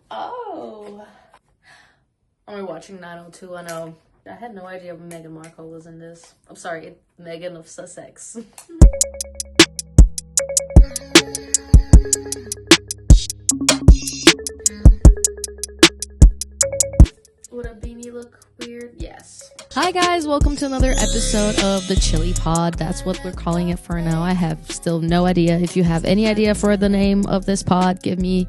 Oh, I'm rewatching 90210. I had no idea Meghan Markle was in this. I'm sorry, Meghan of Sussex. Would a beanie look weird? Yes. Hi guys, welcome to another episode of the Chili Pod. That's what we're calling it for now. I have still no idea. If you have any idea for the name of this pod, give me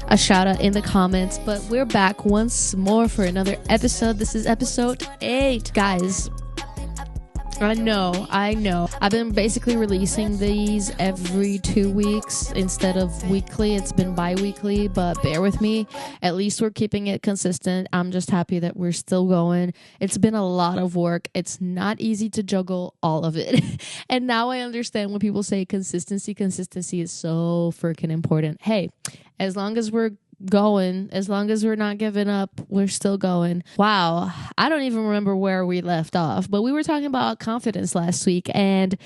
a shout out in the comments. But we're back once more for another episode. This is episode 8. Guys, I know. I've been basically releasing these every 2 weeks instead of weekly. It's been bi-weekly, but bear with me. At least we're keeping it consistent. I'm just happy that we're still going. It's been a lot of work. It's not easy to juggle all of it. And now I understand when people say consistency. Consistency is so freaking important. Hey, as long as we're going, as long as we're not giving up, we're still going. Wow, I don't even remember where we left off, but we were talking about confidence last week, and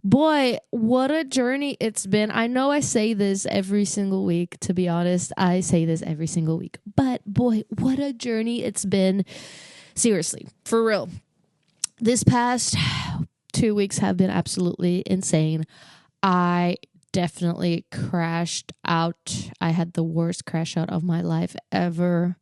boy, what a journey it's been. I know I say this every single week, to be honest. I say this every single week, but boy, what a journey it's been. Seriously, for real. This past 2 weeks have been absolutely insane. I definitely crashed out. I had the worst crash out of my life ever.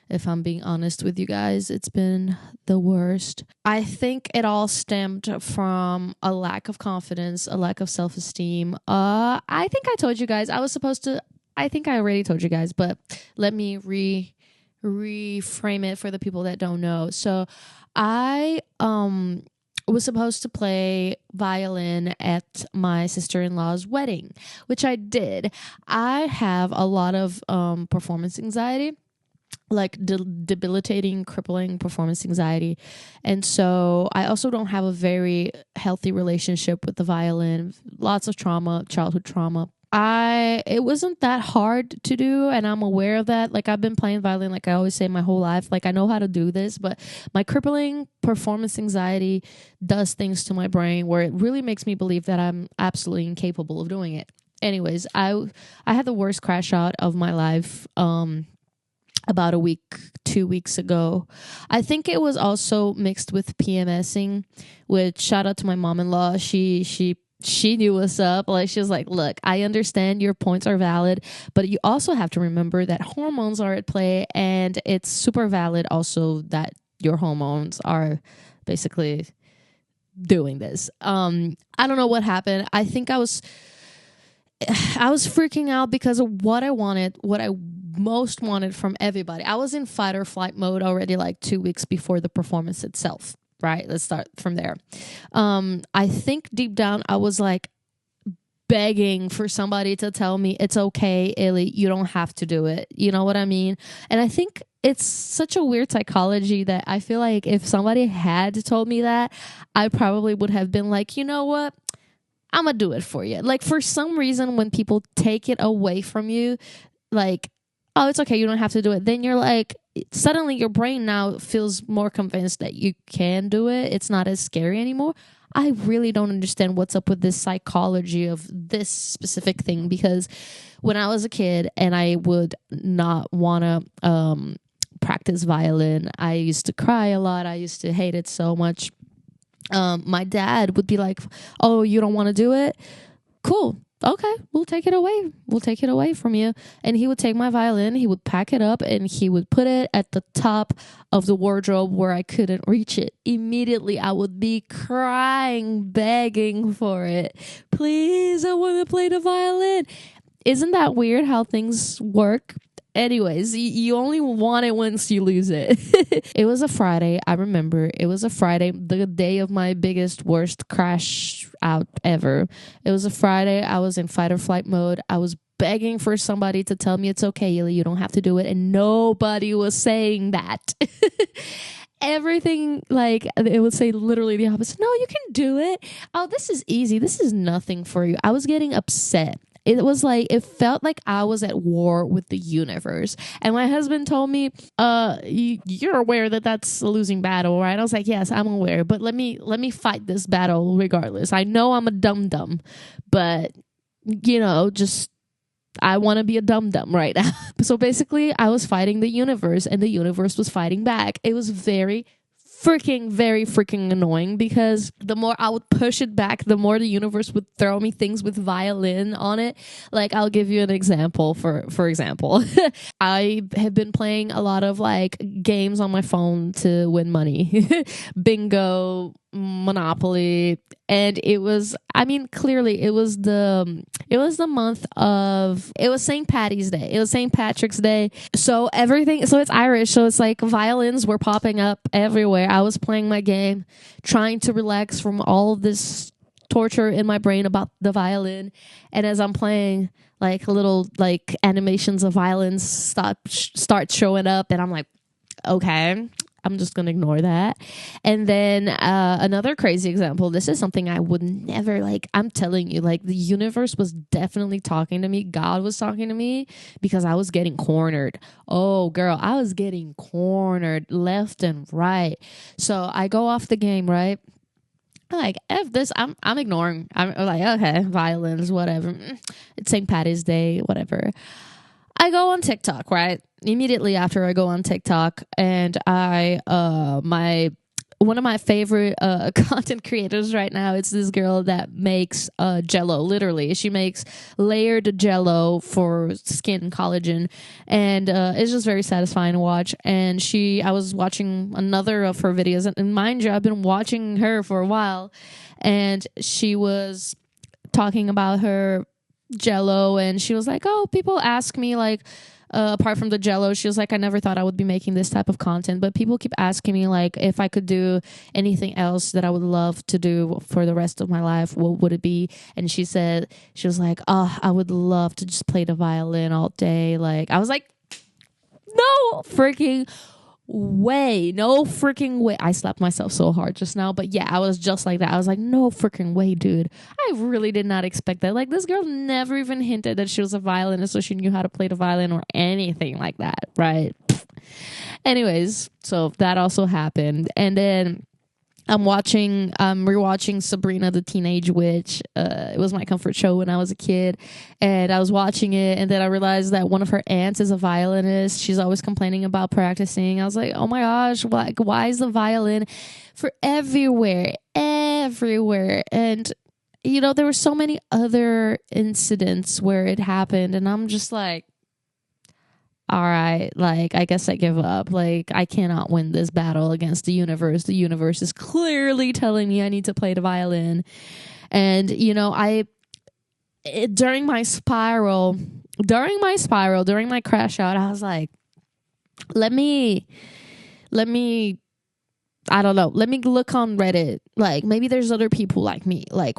If I'm being honest with you guys, it's been the worst. I think it all stemmed from a lack of confidence, a lack of self-esteem. I think I told you guys I think I already told you guys, but let me reframe it for the people that don't know. So I was supposed to play violin at my sister-in-law's wedding, which I did. I have a lot of performance anxiety, like debilitating, crippling performance anxiety. And so I also don't have a very healthy relationship with the violin. Lots of trauma, childhood trauma. It wasn't that hard to do, and I'm aware of that. Like, I've been playing violin, like I always say, my whole life. Like, I know how to do this, but my crippling performance anxiety does things to my brain where it really makes me believe that I'm absolutely incapable of doing it. Anyways, I had the worst crash out of my life about 2 weeks ago. I think it was also mixed with PMSing, which, shout out to my mom-in-law. She knew what's up. Like, she was like, look, I understand your points are valid, but you also have to remember that hormones are at play, and it's super valid also that your hormones are basically doing this. I don't know what happened. I think I was freaking out because of what I wanted, what I most wanted from everybody. I was in fight or flight mode already like 2 weeks before the performance itself. Right? Let's start from there. I think deep down I was like begging for somebody to tell me it's okay, Illy, you don't have to do it. You know what I mean? And I think it's such a weird psychology that I feel like if somebody had told me that, I probably would have been like, you know what? I'm gonna do it for you. Like, for some reason, when people take it away from you, like, oh, it's okay, you don't have to do it, then you're like, suddenly your brain now feels more convinced that you can do it. It's not as scary anymore. I really don't understand what's up with this psychology of this specific thing, because when I was a kid and I would not want to practice violin, I used to cry a lot. I used to hate it so much. My dad would be like, oh, you don't want to do it? Cool. Okay, we'll take it away. We'll take it away from you. And he would take my violin, he would pack it up, and he would put it at the top of the wardrobe where I couldn't reach it. Immediately, I would be crying, begging for it. Please, I want to play the violin. Isn't that weird how things work? Anyways, you only want it once you lose it. It was a Friday. I remember it was a Friday, the day of my biggest, worst crash out ever. It was a Friday. I was in fight or flight mode. I was begging for somebody to tell me it's okay, Illy, you don't have to do it. And nobody was saying that. Everything, like, it would say literally the opposite. No, you can do it. Oh, this is easy. This is nothing for you. I was getting upset. It was like, it felt like I was at war with the universe. And my husband told me, you're aware that that's a losing battle, right? I was like, yes, I'm aware, but let me fight this battle regardless. I know I'm a dum-dum, but, just I want to be a dum dum right now. So basically, I was fighting the universe, and the universe was fighting back. It was very freaking annoying, because the more I would push it back, the more the universe would throw me things with violin on it. Like, I'll give you an example. For example, I have been playing a lot of like games on my phone to win money. Bingo, Monopoly, and it was, I mean, clearly it was the month of, it was St. Patty's Day. It was St. Patrick's Day. So everything, so it's Irish. So it's like violins were popping up everywhere. I was playing my game, trying to relax from all of this torture in my brain about the violin. And as I'm playing, like little like animations of violins start showing up, and I'm like, okay, I'm just going to ignore that. And then another crazy example. This is something I would never, like, I'm telling you, like, the universe was definitely talking to me. God was talking to me, because I was getting cornered. Oh, girl, I was getting cornered left and right. So I go off the game, right? Like, F this, I'm ignoring. I'm like, okay, violins, whatever. It's St. Patty's Day, whatever. I go on TikTok, right? Immediately after I go on TikTok, and one of my favorite content creators right now, it's this girl that makes Jello. Literally, she makes layered Jello for skin collagen, and it's just very satisfying to watch. And I was watching another of her videos, and mind you, I've been watching her for a while, and she was talking about her Jello, and she was like, oh, people ask me, like, apart from the Jello, she was like, I never thought I would be making this type of content, but people keep asking me, like, if I could do anything else that I would love to do for the rest of my life, what would it be? And she was like, oh, I would love to just play the violin all day. Like, I was like, no freaking way. I slapped myself so hard just now, but yeah, I was just like that. I was like, no freaking way, dude. I really did not expect that. Like, this girl never even hinted that she was a violinist, so she knew how to play the violin or anything like that, right? Anyways, so that also happened. And then I'm rewatching Sabrina the Teenage Witch. It was my comfort show when I was a kid, and I was watching it, and then I realized that one of her aunts is a violinist. She's always complaining about practicing. I was like, oh my gosh, why is the violin for everywhere? And you know, there were so many other incidents where it happened, and I'm just like, all right, like, I guess I give up. Like, I cannot win this battle against the universe. The universe is clearly telling me I need to play the violin. And, you know, during my crash out, I was like, let me I don't know. Let me look on Reddit. Like, maybe there's other people like me. Like,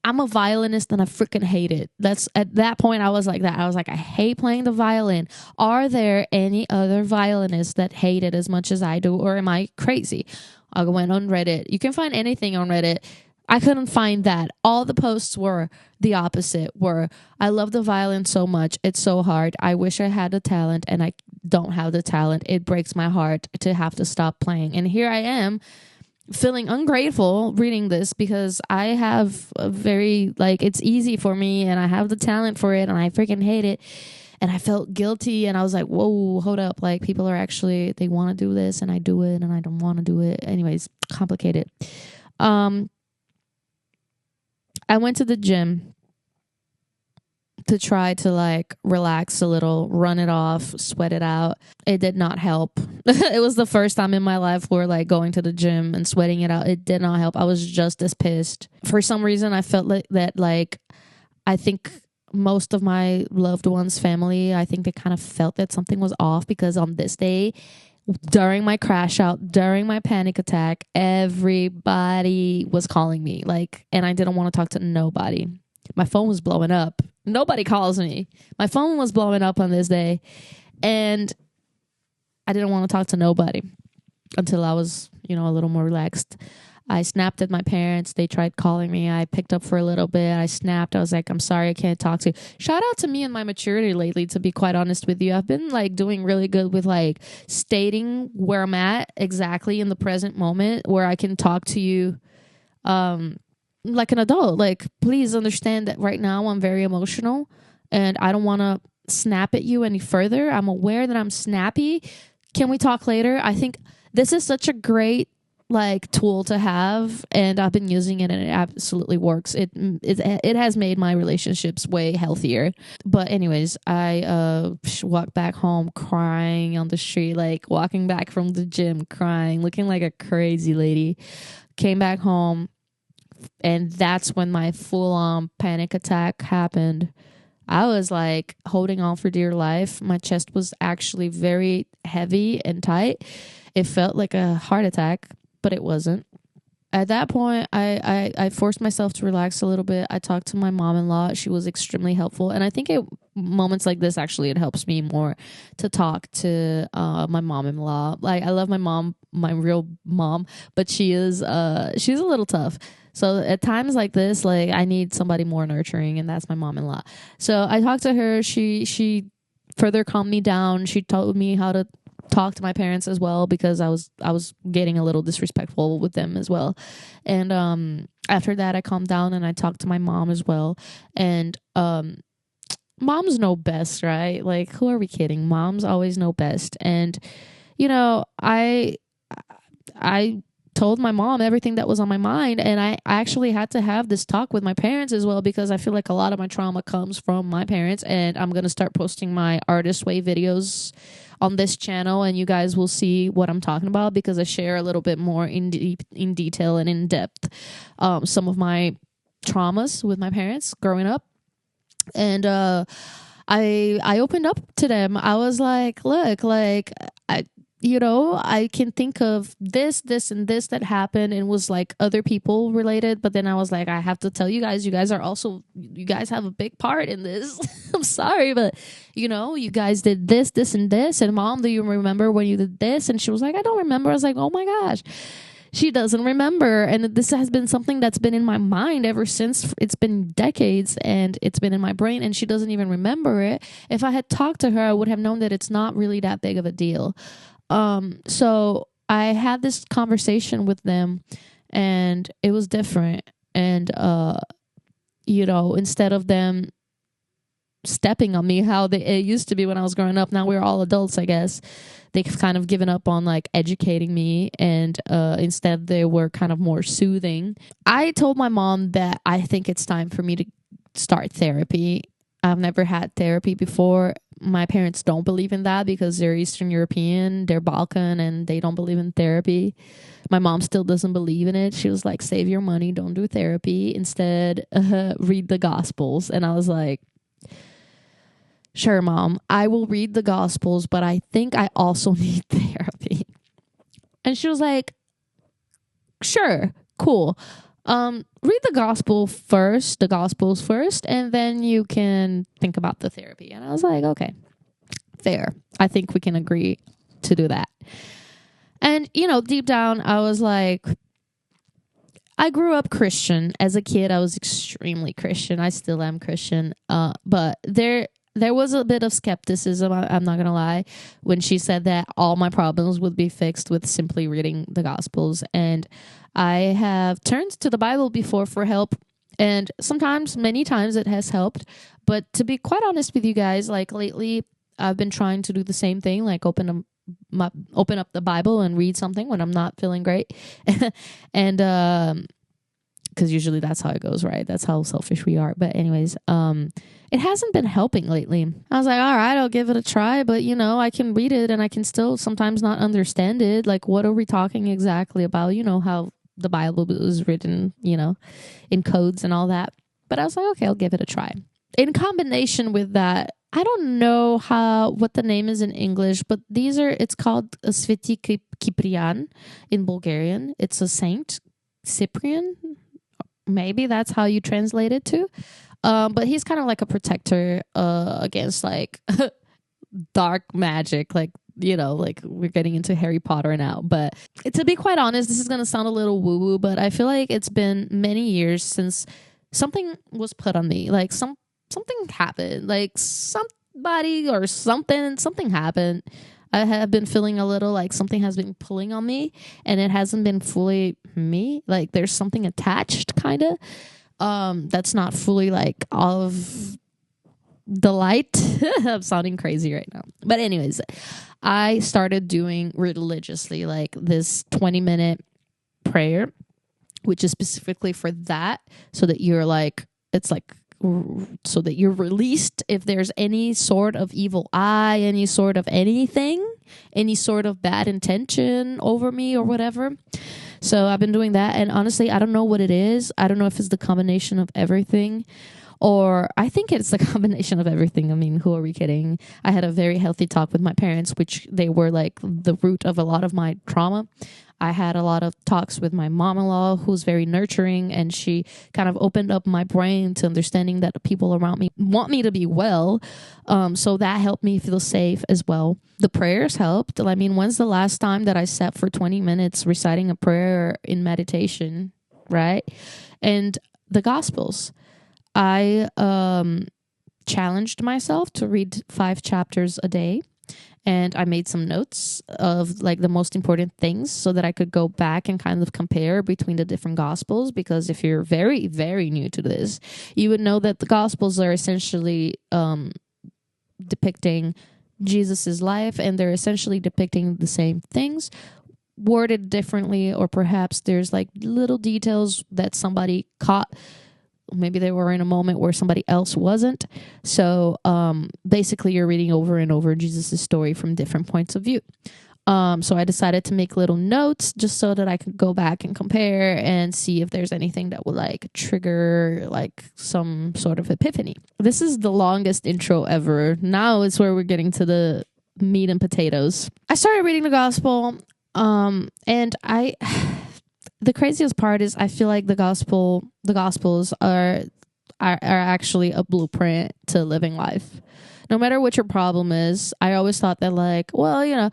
I'm a violinist and I freaking hate it. That's, at that point, I was like that. I was like, I hate playing the violin. Are there any other violinists that hate it as much as I do? Or am I crazy? I went on Reddit. You can find anything on Reddit. I couldn't find that. All the posts were the opposite, were, I love the violin so much. It's so hard. I wish I had the talent, and I don't have the talent. It breaks my heart to have to stop playing. And here I am feeling ungrateful reading this, because I have a very, like, it's easy for me and I have the talent for it, and I freaking hate it. And I felt guilty, and I was like, whoa, hold up. Like, people are actually, they want to do this, and I do it, and I don't want to do it. Anyways, complicated. I went to the gym to try to, like, relax a little, run it off, sweat it out. It did not help. It was the first time in my life where, like, going to the gym and sweating it out, it did not help. I was just as pissed. For some reason, I felt like that, like, I think most of my loved ones' family, I think they kind of felt that something was off, because on this day, during my crash out, during my panic attack, everybody was calling me, like, and I didn't want to talk to nobody. My phone was blowing up. Nobody calls me. My phone was blowing up on this day, and I didn't want to talk to nobody until I was, you know, a little more relaxed. I snapped at my parents. They tried calling me. I picked up for a little bit. I snapped. I was like, I'm sorry, I can't talk to you. Shout out to me and my maturity lately, to be quite honest with you. I've been, like, doing really good with, like, stating where I'm at exactly in the present moment, where I can talk to you like an adult. Like, please understand that right now I'm very emotional. and I don't want to snap at you any further. I'm aware that I'm snappy. Can we talk later? I think this is such a great like tool to have, and I've been using it and it absolutely works. It has made my relationships way healthier. But anyways, I walked back home crying on the street, like walking back from the gym crying, looking like a crazy lady. Came back home, and that's when my full-on panic attack happened. I was like holding on for dear life. My chest was actually very heavy and tight. It felt like a heart attack, but it wasn't. At that point, I forced myself to relax a little bit. I talked to my mom-in-law. She was extremely helpful. And I think at moments like this, actually, it helps me more to talk to my mom-in-law. Like, I love my mom, my real mom, but she's a little tough. So at times like this, like I need somebody more nurturing, and that's my mom-in-law. So I talked to her. She further calmed me down. She told me how to talk to my parents as well, because I was getting a little disrespectful with them as well. And after that, I calmed down and I talked to my mom as well. And moms know best, right? Like, who are we kidding? Moms always know best. And I told my mom everything that was on my mind, and I actually had to have this talk with my parents as well, because I feel like a lot of my trauma comes from my parents. And I'm going to start posting my Artist Way videos on this channel, and you guys will see what I'm talking about, because I share a little bit more in detail and in depth some of my traumas with my parents growing up. And I opened up to them. I was like, look, like I can think of this, and this that happened, and was like other people related. But then I was like, I have to tell you guys you guys have a big part in this. I'm sorry, but you guys did this, and this. And mom, do you remember when you did this? And she was like, I don't remember. I was like, oh my gosh. She doesn't remember. And this has been something that's been in my mind ever since. It's been decades, and it's been in my brain, and she doesn't even remember it. If I had talked to her, I would have known that it's not really that big of a deal. So I had this conversation with them, and it was different. And, instead of them stepping on me how it used to be when I was growing up, now we're all adults, I guess. They've kind of given up on like educating me, and instead they were kind of more soothing. I told my mom that I think it's time for me to start therapy. I've never had therapy before. My parents don't believe in that because they're Eastern European, they're Balkan, and they don't believe in therapy. My mom still doesn't believe in it. She was like, save your money, don't do therapy. Instead, read the Gospels. And I was like, sure, Mom, I will read the Gospels, but I think I also need therapy. And she was like, sure, cool. Read the Gospels first, and then you can think about the therapy. And I was like, okay, fair. I think we can agree to do that. And, deep down, I was like, I grew up Christian. As a kid, I was extremely Christian. I still am Christian. But there was a bit of skepticism, I'm not going to lie, when she said that all my problems would be fixed with simply reading the Gospels. And I have turned to the Bible before for help, and many times it has helped. But to be quite honest with you guys, like lately, I've been trying to do the same thing, like open up the Bible and read something when I'm not feeling great. And because usually that's how it goes, right? That's how selfish we are. But anyways, it hasn't been helping lately. I was like, all right, I'll give it a try. But, I can read it and I can still sometimes not understand it. Like, what are we talking exactly about? How the Bible was written, in codes and all that. But I was like, okay, I'll give it a try. In combination with that, I don't know what the name is in English, but it's called a Sveti Cyprian in Bulgarian. It's a saint, Cyprian. Maybe that's how you translate it to. But he's kind of like a protector against like dark magic, like like we're getting into Harry Potter now. But to be quite honest, this is going to sound a little woo-woo, but I feel like it's been many years since something was put on me. Like something happened, like somebody or something happened. I have been feeling a little like something has been pulling on me, and it hasn't been fully me. Like there's something attached, kind of. That's not fully like all of delight. I'm sounding crazy right now. But anyways, I started doing religiously like this 20-minute prayer, which is specifically for that, so that you're like, it's like, so that you're released if there's any sort of evil eye, any sort of anything, any sort of bad intention over me or whatever. So I've been doing that. And honestly, I don't know what it is. I don't know if it's the combination of everything, or I think it's the combination of everything. I mean, who are we kidding? I had a very healthy talk with my parents, which they were like the root of a lot of my trauma. I had a lot of talks with my mom-in-law, who's very nurturing, and she kind of opened up my brain to understanding that the people around me want me to be well. So that helped me feel safe as well. The prayers helped. I mean, when's the last time that I sat for 20 minutes reciting a prayer in meditation, right? And the Gospels. I challenged myself to read 5 chapters a day. And I made some notes of like the most important things so that I could go back and kind of compare between the different gospels. Because if you're very, very new to this, you would know that the gospels are essentially depicting Jesus's life, and they're essentially depicting the same things, worded differently, or perhaps there's like little details that somebody caught. Maybe they were in a moment where somebody else wasn't. So basically you're reading over and over Jesus' story from different points of view. So I decided to make little notes just so that I could go back and compare and see if there's anything that would like trigger like some sort of epiphany. This is the longest intro ever. Now is where we're getting to the meat and potatoes. I started reading the gospel and the craziest part is I feel like the gospels are actually a blueprint to living life. No matter what your problem is, I always thought that like, well, you know,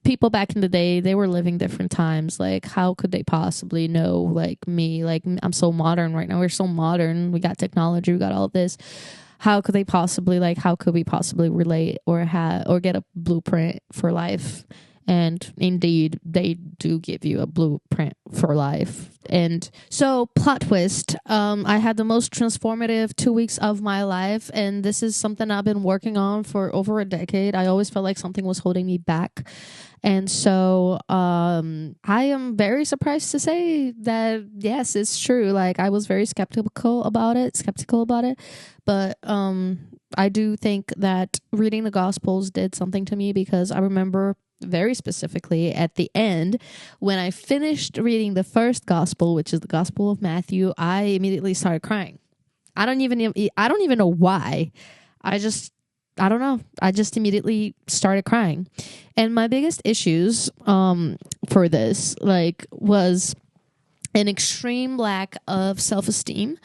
people back in the day, they were living different times. Like, how could they possibly know like me? Like, I'm so modern right now. We're so modern. We got technology. We got all this. How could we possibly relate or get a blueprint for life? And indeed, they do give you a blueprint for life. And so, plot twist, I had the most transformative 2 weeks of my life. And this is something I've been working on for over a decade. I always felt like something was holding me back. And so I am very surprised to say that, yes, it's true. Like, I was very skeptical about it. But I do think that reading the Gospels did something to me, because I remember very specifically at the end, when I finished reading the first gospel, which is the Gospel of Matthew, I immediately started crying. I don't even know why. I don't know. I just immediately started crying. And my biggest issues for this was an extreme lack of self-esteem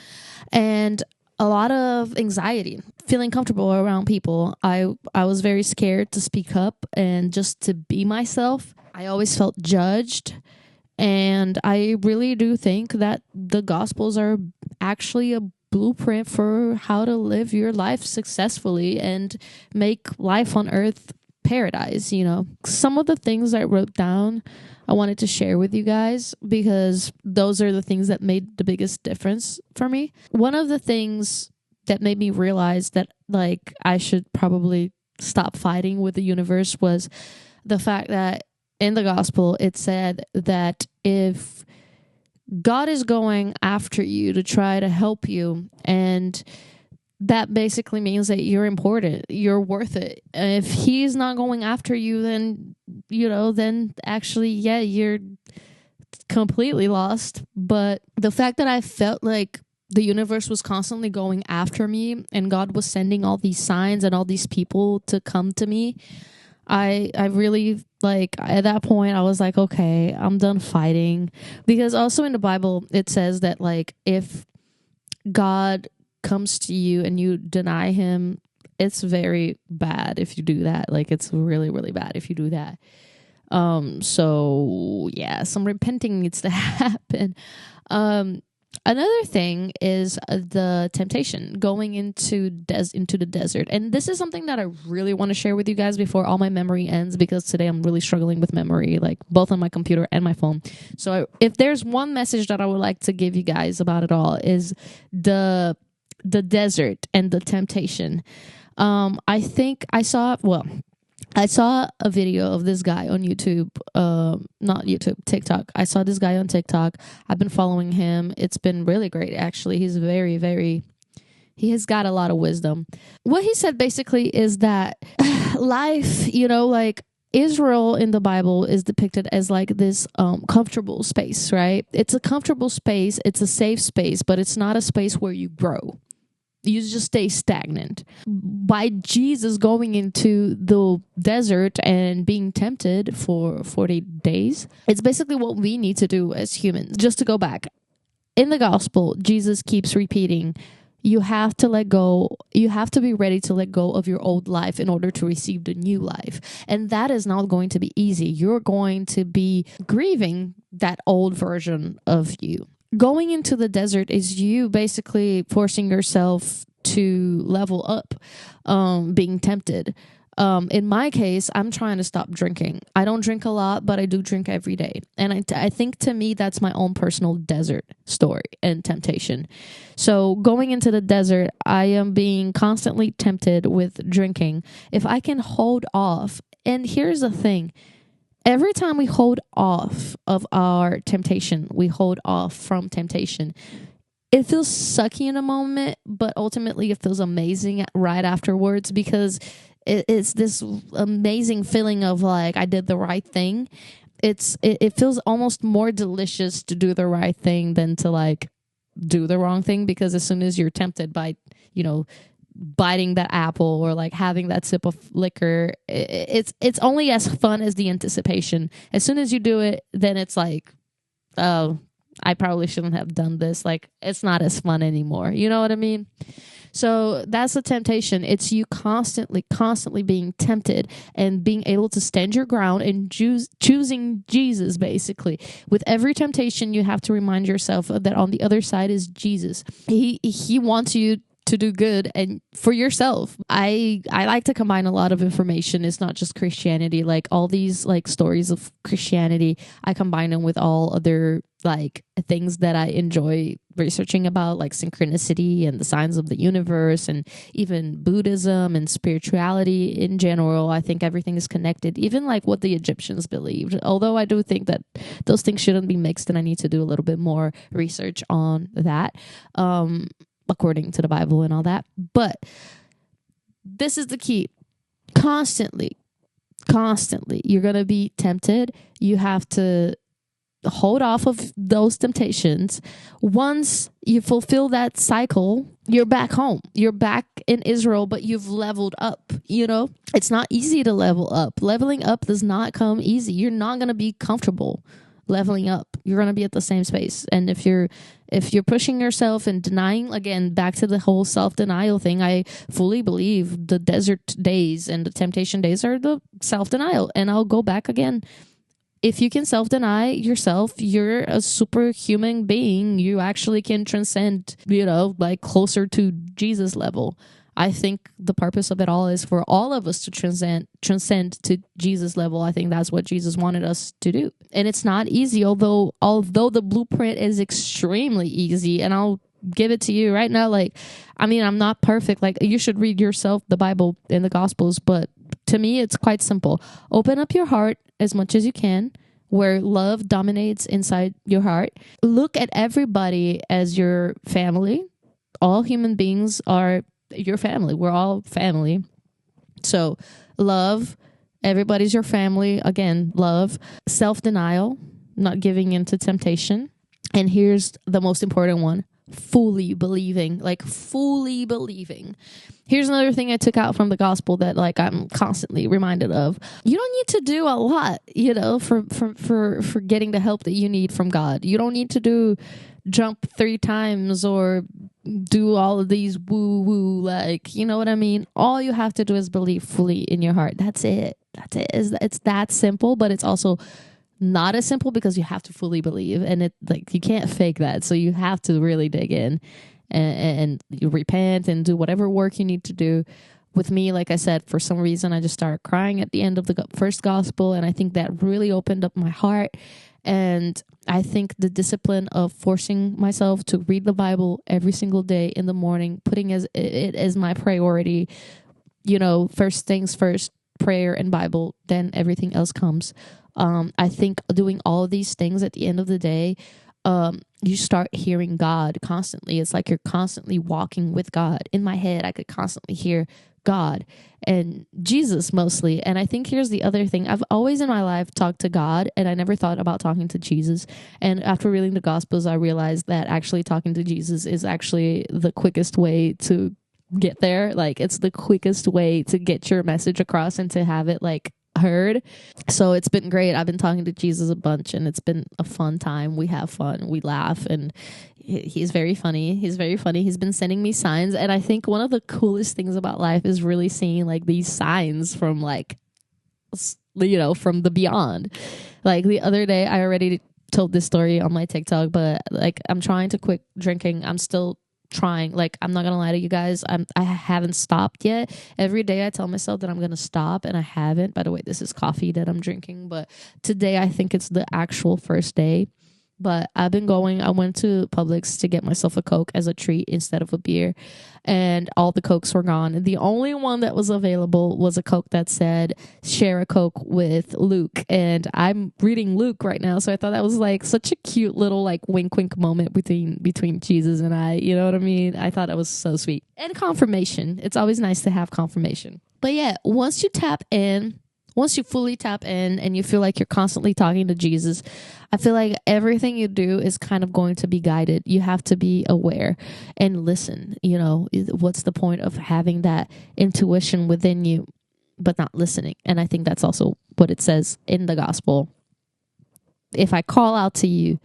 and a lot of anxiety, feeling comfortable around people. I was very scared to speak up and just to be myself. I always felt judged. And I really do think that the Gospels are actually a blueprint for how to live your life successfully and make life on earth paradise. You know, some of the things I wrote down, I wanted to share with you guys, because those are the things that made the biggest difference for me. One of the things that made me realize that I should probably stop fighting with the universe was the fact that in the gospel it said that if God is going after you to try to help you, and that basically means that you're important, you're worth it. If he's not going after you, then, actually, yeah, you're completely lost. But the fact that I felt like the universe was constantly going after me and God was sending all these signs and all these people to come to me, I really, at that point, I was like, okay, I'm done fighting. Because also in the Bible, it says that, if God comes to you and you deny him, it's very bad if you do that. It's really, really bad if you do that. So yeah, some repenting needs to happen. Another thing is the temptation going into the desert. And this is something that I really want to share with you guys before all my memory ends, because today I'm really struggling with memory, both on my computer and my phone. So if there's one message that I would like to give you guys about it all, is the the desert and the temptation. I think I saw a video of this guy on YouTube, not YouTube, TikTok. I saw this guy on TikTok. I've been following him. It's been really great, actually. He's very, very, he has got a lot of wisdom. What he said basically is that life, like Israel in the Bible is depicted as like this comfortable space, right? It's a comfortable space. It's a safe space, but it's not a space where you grow. You just stay stagnant. By Jesus going into the desert and being tempted for 40 days, it's basically what we need to do as humans. Just to go back, in the gospel, Jesus keeps repeating, you have to let go. You have to be ready to let go of your old life in order to receive the new life. And that is not going to be easy. You're going to be grieving that old version of you. Going into the desert is you basically forcing yourself to level up, being tempted. In my case, I'm trying to stop drinking. I don't drink a lot, but I do drink every day. And I think to me, that's my own personal desert story and temptation. So going into the desert, I am being constantly tempted with drinking. If I can hold off, and here's the thing, every time we hold off of our temptation, we hold off from temptation. It feels sucky in a moment, but ultimately it feels amazing right afterwards, because it's this amazing feeling of like, I did the right thing. It feels almost more delicious to do the right thing than to like do the wrong thing, because as soon as you're tempted by, biting that apple or like having that sip of liquor, it's only as fun as the anticipation. As soon as you do it, then it's like, oh, I probably shouldn't have done this. Like, it's not as fun anymore. You know what I mean? So that's the temptation. It's you constantly being tempted and being able to stand your ground and choosing Jesus, basically. With every temptation, you have to remind yourself that on the other side is Jesus. He wants you to do good and for yourself. I like to combine a lot of information. It's not just Christianity. Like all these like stories of Christianity, I combine them with all other like things that I enjoy researching about, like synchronicity and the signs of the universe, and even Buddhism and spirituality in general. I think everything is connected, even like what the Egyptians believed. Although I do think that those things shouldn't be mixed, and I need to do a little bit more research on that. According to the Bible and all that. But this is the key. Constantly, you're going to be tempted. You have to hold off of those temptations. Once you fulfill that cycle, you're back home. You're back in Israel, but you've leveled up. It's not easy to level up. Leveling up does not come easy. You're not going to be comfortable leveling up. You're going to be at the same space. And if you're pushing yourself and denying, again, back to the whole self-denial thing, I fully believe the desert days and the temptation days are the self-denial. And I'll go back again. If you can self-deny yourself, you're a superhuman being. You actually can transcend, like closer to Jesus level. I think the purpose of it all is for all of us to transcend to Jesus level. I think that's what Jesus wanted us to do. And it's not easy, although the blueprint is extremely easy. And I'll give it to you right now. Like, I mean, I'm not perfect. Like, you should read yourself the Bible and the Gospels. But to me, it's quite simple. Open up your heart as much as you can, where love dominates inside your heart. Look at everybody as your family. All human beings are your family. We're all family. So love, everybody's your family. Again, love, self-denial, not giving into temptation. And here's the most important one, fully believing. Here's another thing I took out from the gospel that like I'm constantly reminded of. You don't need to do a lot, for getting the help that you need from God. You don't need to jump 3 times or do all of these woo, like, you know what I mean? All you have to do is believe fully in your heart. That's it. It's that simple, but it's also not as simple because you have to fully believe, and it like you can't fake that. So you have to really dig in and you repent and do whatever work you need to do. With me, like I said, for some reason, I just started crying at the end of the first gospel, and I think that really opened up my heart. And I think the discipline of forcing myself to read the Bible every single day in the morning, putting it as my priority, first things first, prayer and Bible, then everything else comes. I think doing all of these things at the end of the day, you start hearing God constantly. It's like you're constantly walking with God. In my head, I could constantly hear God and Jesus mostly. And I think here's the other thing. I've always in my life talked to God, and I never thought about talking to Jesus. And after reading the Gospels, I realized that actually talking to Jesus is actually the quickest way to get there. Like, it's the quickest way to get your message across and to have it like heard. So it's been great. I've been talking to Jesus a bunch, and it's been a fun time. We have fun, we laugh, and he's very funny. He's been sending me signs, and I think one of the coolest things about life is really seeing like these signs from like, from the beyond. Like the other day, I already told this story on my TikTok, but like, I'm trying to quit drinking. I'm still trying. Like, I'm not gonna lie to you guys, I haven't stopped yet. Every day I tell myself that I'm gonna stop, and I haven't. By the way, this is coffee that I'm drinking, but today I think it's the actual first day. But I went to Publix to get myself a Coke as a treat instead of a beer, and all the Cokes were gone. The only one that was available was a Coke that said share a Coke with Luke, and I'm reading Luke right now, so I thought that was like such a cute little like wink wink moment between Jesus and I, you know what I mean? I thought that was so sweet. And confirmation. It's always nice to have confirmation. But yeah, once you fully tap in and you feel like you're constantly talking to Jesus, I feel like everything you do is kind of going to be guided. You have to be aware and listen. What's the point of having that intuition within you, but not listening? And I think that's also what it says in the gospel. If I call out to you,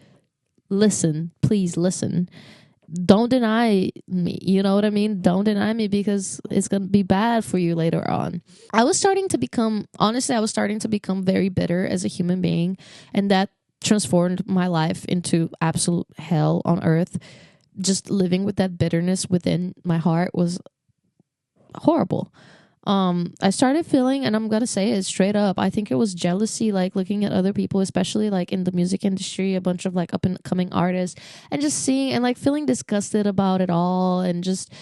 listen, please listen. Don't deny me. You know what I mean? Don't deny me, because it's going to be bad for you later on. I was starting to become very bitter as a human being, and that transformed my life into absolute hell on earth. Just living with that bitterness within my heart was horrible. I started feeling, and I'm gonna say it straight up, I think it was jealousy, like looking at other people, especially like in the music industry, a bunch of like up and coming artists, and just seeing and like feeling disgusted about it all, and just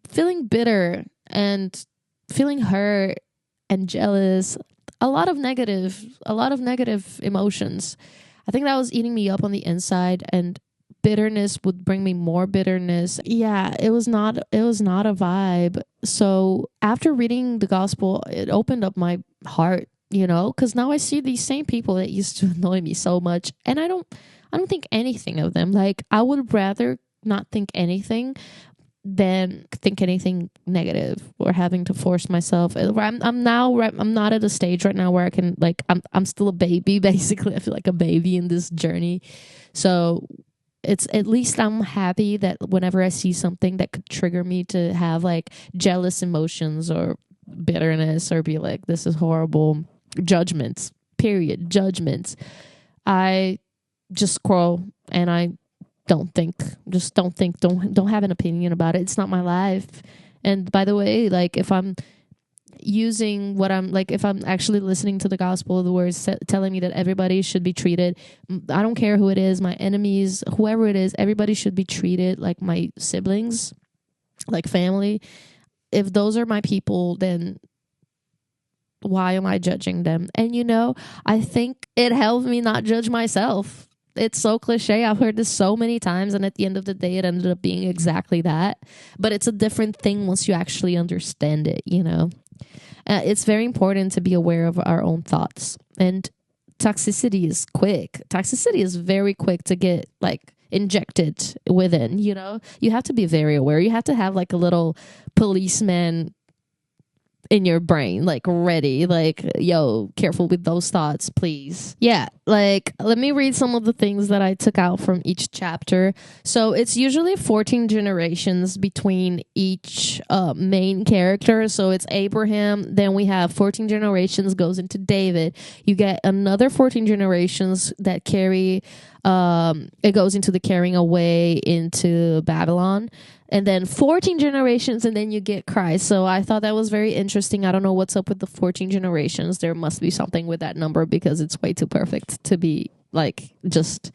feeling bitter and feeling hurt and jealous. A lot of negative emotions. I think that was eating me up on the inside, and bitterness would bring me more bitterness. Yeah, it was not a vibe. So after reading the gospel, it opened up my heart, because now I see these same people that used to annoy me so much, and I don't think anything of them. Like, I would rather not think anything than think anything negative, or having to force myself. I'm not at a stage right now where I can, like, I'm still a baby basically. I feel like a baby in this journey. So it's, at least I'm happy that whenever I see something that could trigger me to have like jealous emotions or bitterness, or be like, this is horrible, judgments, I just scroll, and I don't think, don't have an opinion about it. It's not my life. And by the way, like, if I'm using if I'm actually listening to the gospel, the words telling me that everybody should be treated, I don't care who it is, my enemies, whoever it is, everybody should be treated like my siblings, like family. If those are my people, then why am I judging them? And I think it helped me not judge myself. It's so cliche. I've heard this so many times, and at the end of the day, it ended up being exactly that. But it's a different thing once you actually understand it, It's very important to be aware of our own thoughts. And toxicity is quick. Toxicity is very quick to get, like, injected within, You have to be very aware. You have to have, like, a little policeman in your brain, like, ready, like, yo, careful with those thoughts, please. Yeah, like, let me read some of the things that I took out from each chapter. So it's usually 14 generations between each main character. So it's Abraham, then we have 14 generations goes into David. You get another 14 generations that carry it goes into the carrying away into Babylon, and then 14 generations, and then you get Christ. So I thought that was very interesting. I don't know what's up with the 14 generations. There must be something with that number, because it's way too perfect to be like just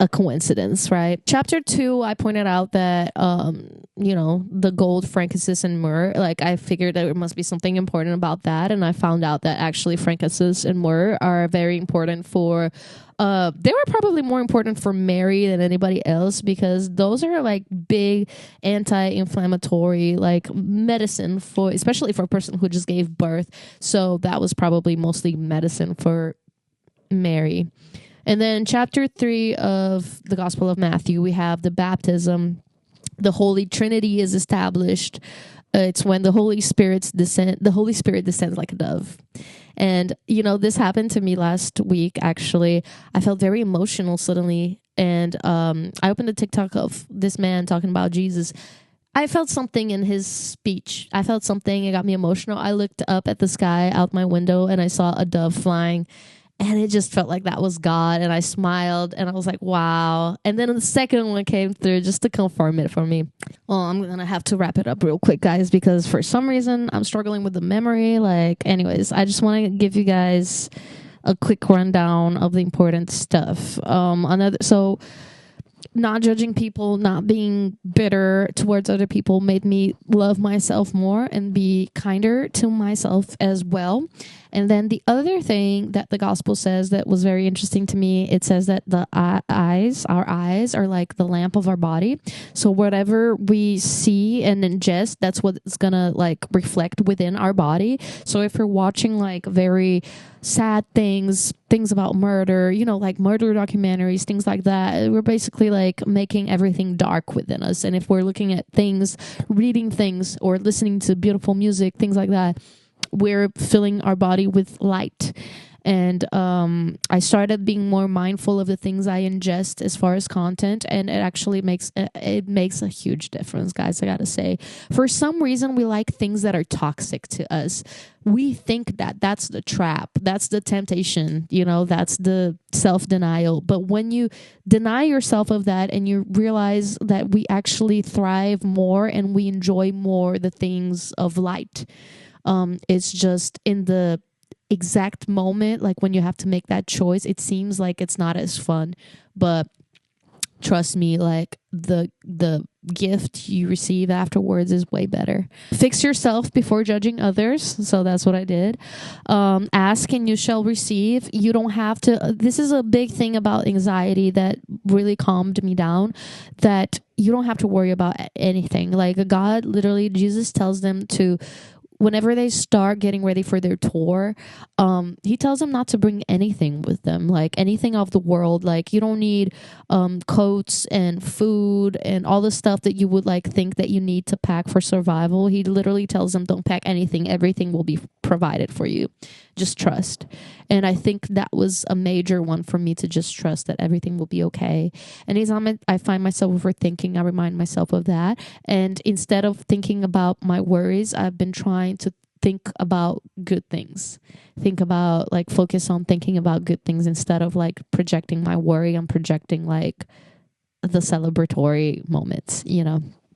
a coincidence, right? Chapter 2, I pointed out that the gold, frankincense, and myrrh, like I figured there must be something important about that, and I found out that actually frankincense and myrrh are very important for they were probably more important for Mary than anybody else, because those are like big anti-inflammatory like medicine for, especially for a person who just gave birth. So that was probably mostly medicine for Mary. And then chapter 3 of the Gospel of Matthew, we have the baptism. The Holy Trinity is established. It's when the Holy Spirit descends like a dove. And, this happened to me last week, actually. I felt very emotional suddenly. And I opened a TikTok of this man talking about Jesus. I felt something in his speech. I felt something. It got me emotional. I looked up at the sky out my window and I saw a dove flying. And it just felt like that was God. And I smiled and I was like, wow. And then the second one came through just to confirm it for me. Well, I'm going to have to wrap it up real quick, guys, because for some reason I'm struggling with the memory. Anyways, I just want to give you guys a quick rundown of the important stuff. Not judging people, not being bitter towards other people made me love myself more and be kinder to myself as well. And then the other thing that the gospel says that was very interesting to me, it says that our eyes are like the lamp of our body. So whatever we see and ingest, that's what it's gonna like reflect within our body. So if you're watching like very sad things about murder, like murder documentaries, things like that, we're basically like making everything dark within us. And if we're looking at things, reading things, or listening to beautiful music, things like that, we're filling our body with light. And I started being more mindful of the things I ingest as far as content, and it actually makes a huge difference, guys. I gotta say, for some reason, we like things that are toxic to us. We think that that's the trap, that's the temptation, that's the self-denial. But when you deny yourself of that and you realize that we actually thrive more and we enjoy more the things of light, it's just in the exact moment, like when you have to make that choice, it seems like it's not as fun, but trust me, like the gift you receive afterwards is way better. Fix yourself before judging others. So that's what I did. Ask and you shall receive. You don't have to. This is a big thing about anxiety that really calmed me down, that you don't have to worry about anything. Like God, literally, Jesus tells them to, whenever they start getting ready for their tour, he tells them not to bring anything with them, like anything of the world. Like you don't need coats and food and all the stuff that you would like think that you need to pack for survival. He literally tells them, don't pack anything. Everything will be provided for you. Just trust. And I think that was a major one for me, to just trust that everything will be okay. And anytime I find myself overthinking, I remind myself of that. And instead of thinking about my worries, I've been trying to think about good things. Focus on thinking about good things instead of like projecting my worry. I'm projecting like the celebratory moments,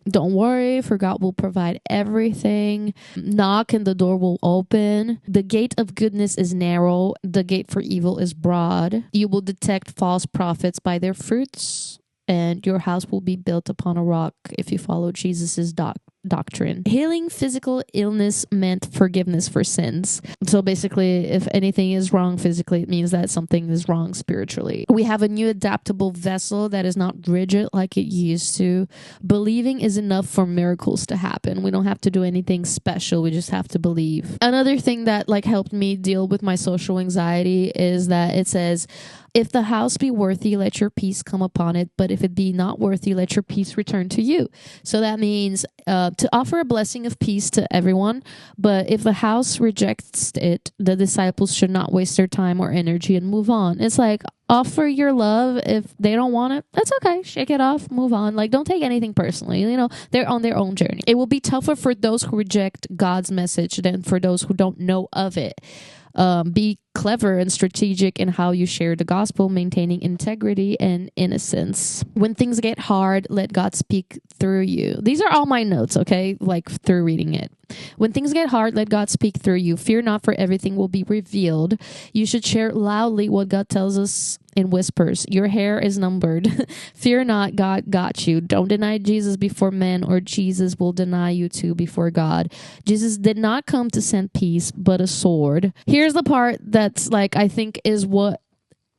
Don't worry, for God will provide everything. Knock and the door will open. The gate of goodness is narrow. The gate for evil is broad. You will detect false prophets by their fruits, and your house will be built upon a rock if you follow Jesus's doctrine. Healing physical illness meant forgiveness for sins. So basically, if anything is wrong physically, it means that something is wrong spiritually. We have a new adaptable vessel that is not rigid like it used to. Believing is enough for miracles to happen. We don't have to do anything special. We just have to believe. Another thing that like helped me deal with my social anxiety is that it says, if the house be worthy, let your peace come upon it. But if it be not worthy, let your peace return to you. So that means to offer a blessing of peace to everyone. But if the house rejects it, the disciples should not waste their time or energy and move on. It's like, offer your love. If they don't want it, that's okay. Shake it off, move on. Like, don't take anything personally. They're on their own journey. It will be tougher for those who reject God's message than for those who don't know of it. Be clever and strategic in how you share the gospel, maintaining integrity and innocence. When things get hard, let God speak through you. These are all my notes, okay? Like through reading it. When things get hard, let God speak through you. Fear not, for everything will be revealed. You should share loudly what God tells us in whispers. Your hair is numbered. Fear not, God got you. Don't deny Jesus before men, or Jesus will deny you too before God. Jesus did not come to send peace, but a sword. Here's the part that's like, I think is what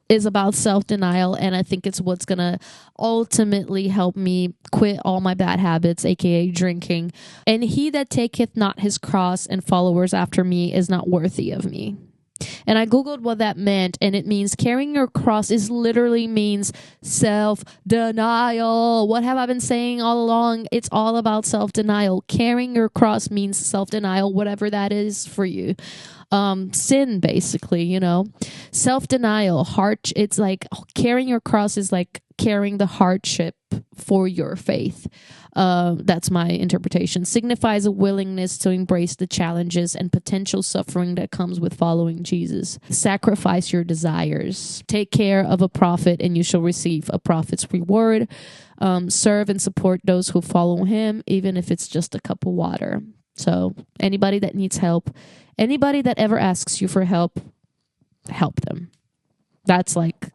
is about self-denial, and I think it's what's gonna ultimately help me quit all my bad habits, aka drinking. And he that taketh not his cross and followers after me is not worthy of me. And I googled what that meant, and it means carrying your cross is literally means self-denial. What have I been saying all along? It's all about self-denial. Carrying your cross means self-denial, whatever that is for you. Sin, basically, you know. Self-denial, it's like carrying your cross is like carrying the hardship for your faith. That's my interpretation. Signifies a willingness to embrace the challenges and potential suffering that comes with following Jesus. Sacrifice your desires. Take care of a prophet, and you shall receive a prophet's reward. Serve and support those who follow him, even if it's just a cup of water. So anybody that needs help, anybody that ever asks you for help them. That's like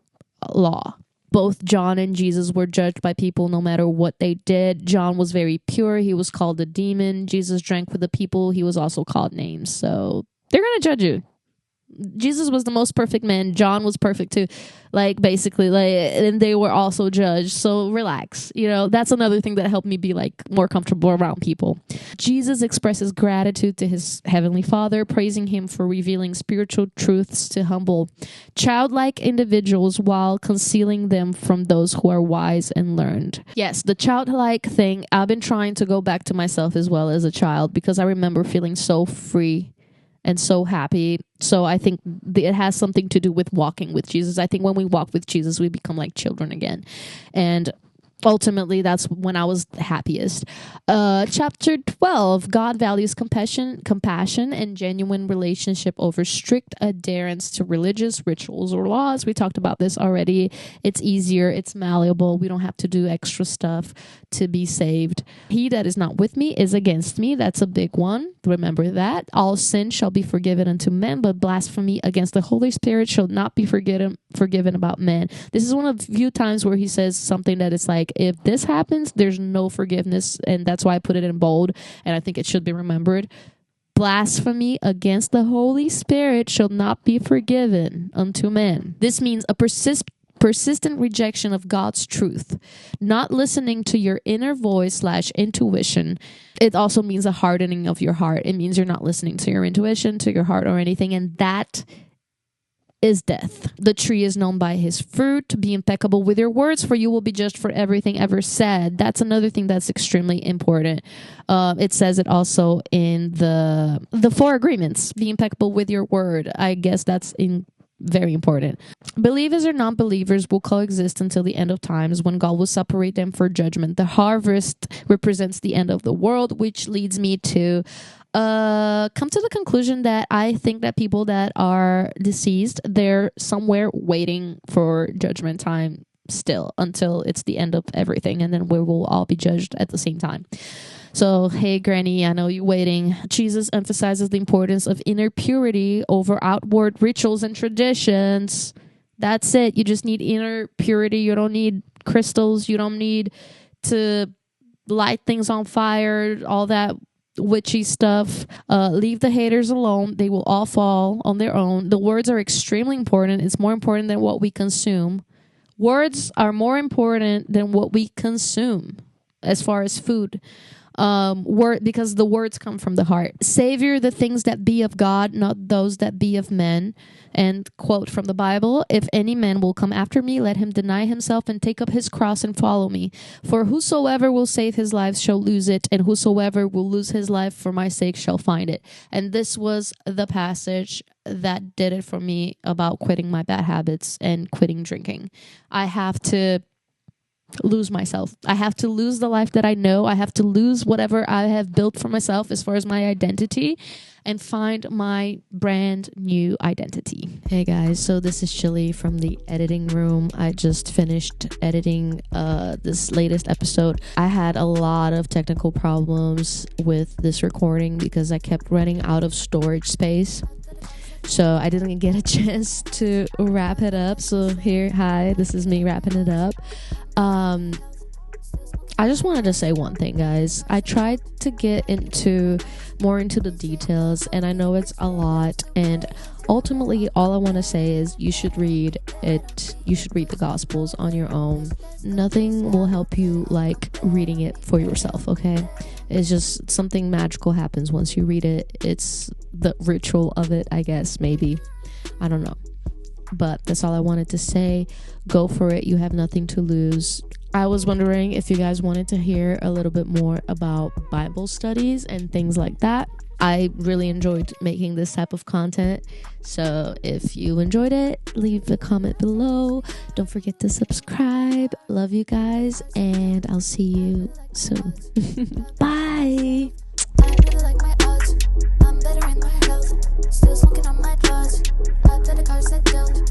law. Both John and Jesus were judged by people no matter what they did. John was very pure. He was called a demon. Jesus drank with the people. He was also called names. So they're going to judge you. Jesus was the most perfect man. John was perfect too. Like basically, like, and they were also judged. So relax. You know, that's another thing that helped me be like more comfortable around people. Jesus expresses gratitude to his heavenly Father, praising him for revealing spiritual truths to humble, childlike individuals while concealing them from those who are wise and learned. Yes, the childlike thing, I've been trying to go back to myself as well as a child, because I remember feeling so free and so happy. So I think it has something to do with walking with Jesus. I think when we walk with Jesus, we become like children again. And ultimately, that's when I was happiest. Chapter 12, God values compassion, and genuine relationship over strict adherence to religious rituals or laws. We talked about this already. It's easier. It's malleable. We don't have to do extra stuff to be saved. He that is not with me is against me. That's a big one. Remember that. All sin shall be forgiven unto men, but blasphemy against the Holy Spirit shall not be forgiven about men. This is one of the few times where he says something that is like, if this happens, there's no forgiveness. And that's why I put it in bold. And I think it should be remembered. Blasphemy against the Holy Spirit shall not be forgiven unto men. This means a persistent rejection of God's truth, not listening to your inner voice / intuition. It also means a hardening of your heart. It means you're not listening to your intuition, to your heart, or anything. And that is death. The tree is known by his fruit. Be impeccable with your words, for you will be judged for everything ever said. That's another thing that's extremely important. It says it also in the 4 agreements. Be impeccable with your word. I guess that's very important. Believers or non-believers will coexist until the end of times, when God will separate them for judgment. The harvest represents the end of the world, which leads me to come to the conclusion that I think that people that are deceased, they're somewhere waiting for judgment time still, until it's the end of everything, and then we will all be judged at the same time. So, hey, Granny, I know you're waiting. Jesus emphasizes the importance of inner purity over outward rituals and traditions. That's it. You just need inner purity. You don't need crystals. You don't need to light things on fire, all that witchy stuff. Leave the haters alone. They will all fall on their own. The words are extremely important. It's more important than what we consume. Words are more important than what we consume as far as food. Because the words come from the heart. Savor the things that be of God, not those that be of men. And quote from the Bible, if any man will come after me, let him deny himself and take up his cross and follow me. For whosoever will save his life shall lose it, and whosoever will lose his life for my sake shall find it. And this was the passage that did it for me about quitting my bad habits and quitting drinking. I have to lose myself. I have to lose the life that I know. I have to lose whatever I have built for myself as far as my identity, and find my brand new identity. Hey guys, so this is Chili from the editing room. I just finished editing this latest episode. I had a lot of technical problems with this recording because I kept running out of storage space. So I didn't get a chance to wrap it up. So hi, this is me wrapping it up. I just wanted to say one thing, guys. I tried to get more into the details, and I know it's a lot, and ultimately all I want to say is you should read it. You should read the Gospels on your own. Nothing will help you like reading it for yourself, okay? It's just something magical happens once you read it. It's the ritual of it, I guess, maybe. I don't know. But that's all I wanted to say. Go for it. You have nothing to lose. I was wondering if you guys wanted to hear a little bit more about Bible studies and things like that. I really enjoyed making this type of content. So if you enjoyed it, leave a comment below. Don't forget to subscribe. Love you guys, and I'll see you soon. Bye. I really like my odds. I'm better in my health. Still smoking on my drugs. I play the cards that dealt.